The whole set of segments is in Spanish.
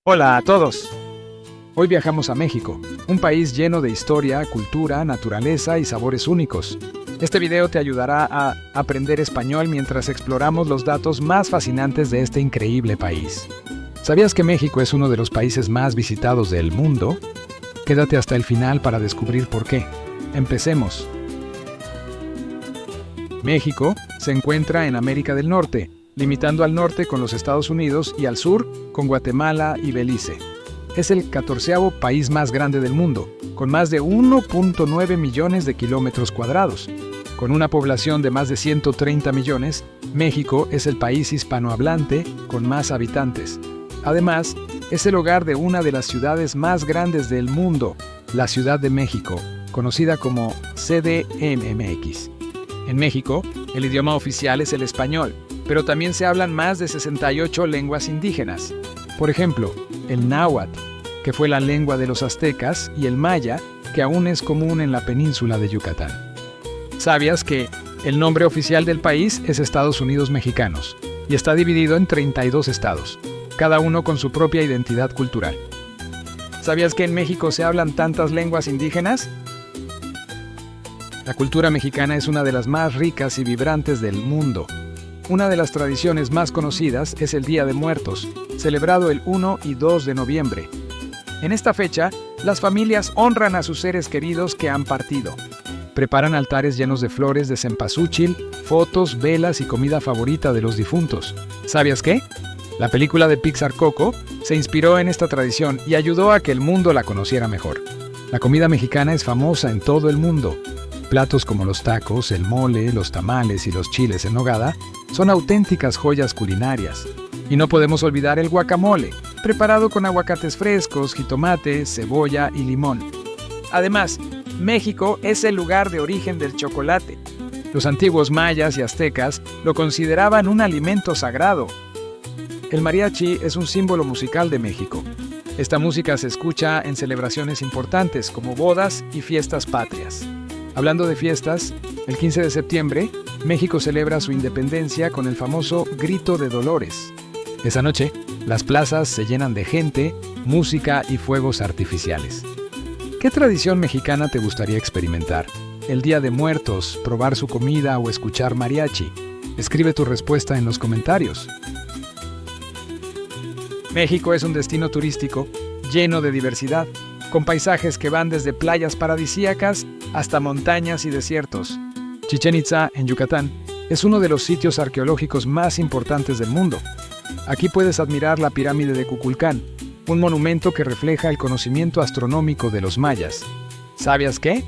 Hola a todos. Hoy viajamos a México, un país lleno de historia, cultura, naturaleza y sabores únicos. Este video te ayudará a aprender español mientras exploramos los datos más fascinantes de este increíble país. ¿Sabías que México es uno de los países más visitados del mundo? Quédate hasta el final para descubrir por qué. Empecemos. México se encuentra en América del Norte, limitando al norte con los Estados Unidos y al sur con Guatemala y Belice. Es el 14º país más grande del mundo, con más de 1.9 millones de kilómetros cuadrados. Con una población de más de 130 millones, México es el país hispanohablante con más habitantes. Además, es el hogar de una de las ciudades más grandes del mundo, la Ciudad de México, conocida como CDMX. En México, el idioma oficial es el español, pero también se hablan más de 68 lenguas indígenas. Por ejemplo, el náhuatl, que fue la lengua de los aztecas, y el maya, que aún es común en la península de Yucatán. ¿Sabías que el nombre oficial del país es Estados Unidos Mexicanos y está dividido en 32 estados, cada uno con su propia identidad cultural? ¿Sabías que en México se hablan tantas lenguas indígenas? La cultura mexicana es una de las más ricas y vibrantes del mundo. Una de las tradiciones más conocidas es el Día de Muertos, celebrado el 1 y 2 de noviembre. En esta fecha, las familias honran a sus seres queridos que han partido. Preparan altares llenos de flores de cempasúchil, fotos, velas y comida favorita de los difuntos. ¿Sabías qué? La película de Pixar Coco se inspiró en esta tradición y ayudó a que el mundo la conociera mejor. La comida mexicana es famosa en todo el mundo. Platos como los tacos, el mole, los tamales y los chiles en nogada son auténticas joyas culinarias. Y no podemos olvidar el guacamole, preparado con aguacates frescos, jitomate, cebolla y limón. Además, México es el lugar de origen del chocolate. Los antiguos mayas y aztecas lo consideraban un alimento sagrado. El mariachi es un símbolo musical de México. Esta música se escucha en celebraciones importantes como bodas y fiestas patrias. Hablando de fiestas, el 15 de septiembre, México celebra su independencia con el famoso Grito de Dolores. Esa noche, las plazas se llenan de gente, música y fuegos artificiales. ¿Qué tradición mexicana te gustaría experimentar? ¿El Día de Muertos, probar su comida o escuchar mariachi? Escribe tu respuesta en los comentarios. México es un destino turístico lleno de diversidad, con paisajes que van desde playas paradisíacas hasta montañas y desiertos. Chichén Itzá, en Yucatán, es uno de los sitios arqueológicos más importantes del mundo. Aquí puedes admirar la pirámide de Kukulcán, un monumento que refleja el conocimiento astronómico de los mayas. ¿Sabías qué?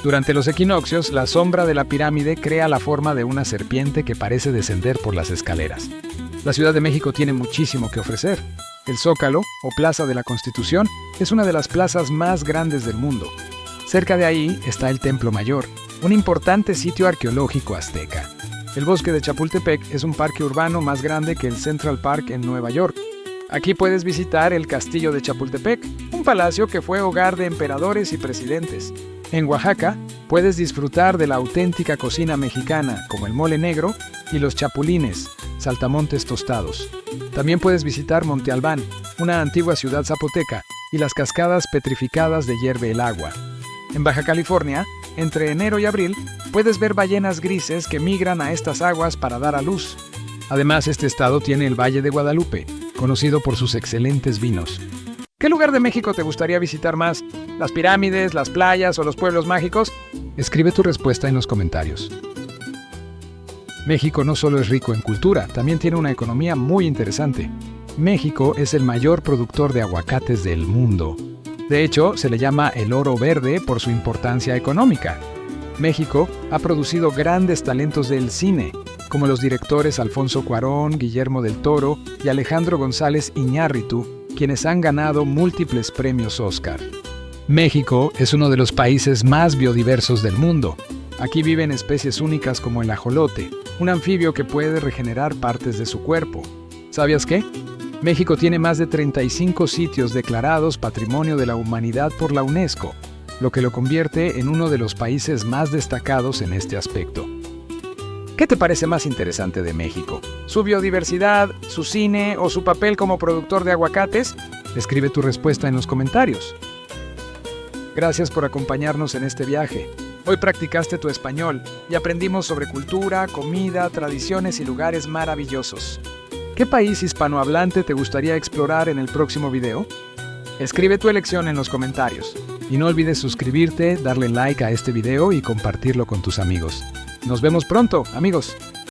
Durante los equinoccios, la sombra de la pirámide crea la forma de una serpiente que parece descender por las escaleras. La Ciudad de México tiene muchísimo que ofrecer. El Zócalo, o Plaza de la Constitución, es una de las plazas más grandes del mundo. Cerca de ahí está el Templo Mayor, un importante sitio arqueológico azteca. El Bosque de Chapultepec es un parque urbano más grande que el Central Park en Nueva York. Aquí puedes visitar el Castillo de Chapultepec, un palacio que fue hogar de emperadores y presidentes. En Oaxaca, puedes disfrutar de la auténtica cocina mexicana, como el mole negro y los chapulines, saltamontes tostados. También puedes visitar Monte Albán, una antigua ciudad zapoteca, y las cascadas petrificadas de Hierve el Agua. En Baja California, entre enero y abril, puedes ver ballenas grises que migran a estas aguas para dar a luz. Además, este estado tiene el Valle de Guadalupe, conocido por sus excelentes vinos. ¿Qué lugar de México te gustaría visitar más? ¿Las pirámides, las playas o los pueblos mágicos? Escribe tu respuesta en los comentarios. México no solo es rico en cultura, también tiene una economía muy interesante. México es el mayor productor de aguacates del mundo. De hecho, se le llama el oro verde por su importancia económica. México ha producido grandes talentos del cine, como los directores Alfonso Cuarón, Guillermo del Toro y Alejandro González Iñárritu, quienes han ganado múltiples premios Oscar. México es uno de los países más biodiversos del mundo. Aquí viven especies únicas como el ajolote, un anfibio que puede regenerar partes de su cuerpo. ¿Sabías qué? México tiene más de 35 sitios declarados Patrimonio de la Humanidad por la UNESCO, lo que lo convierte en uno de los países más destacados en este aspecto. ¿Qué te parece más interesante de México? ¿Su biodiversidad, su cine o su papel como productor de aguacates? Escribe tu respuesta en los comentarios. Gracias por acompañarnos en este viaje. Hoy practicaste tu español y aprendimos sobre cultura, comida, tradiciones y lugares maravillosos. ¿Qué país hispanohablante te gustaría explorar en el próximo video? Escribe tu elección en los comentarios. Y no olvides suscribirte, darle like a este video y compartirlo con tus amigos. Nos vemos pronto, amigos.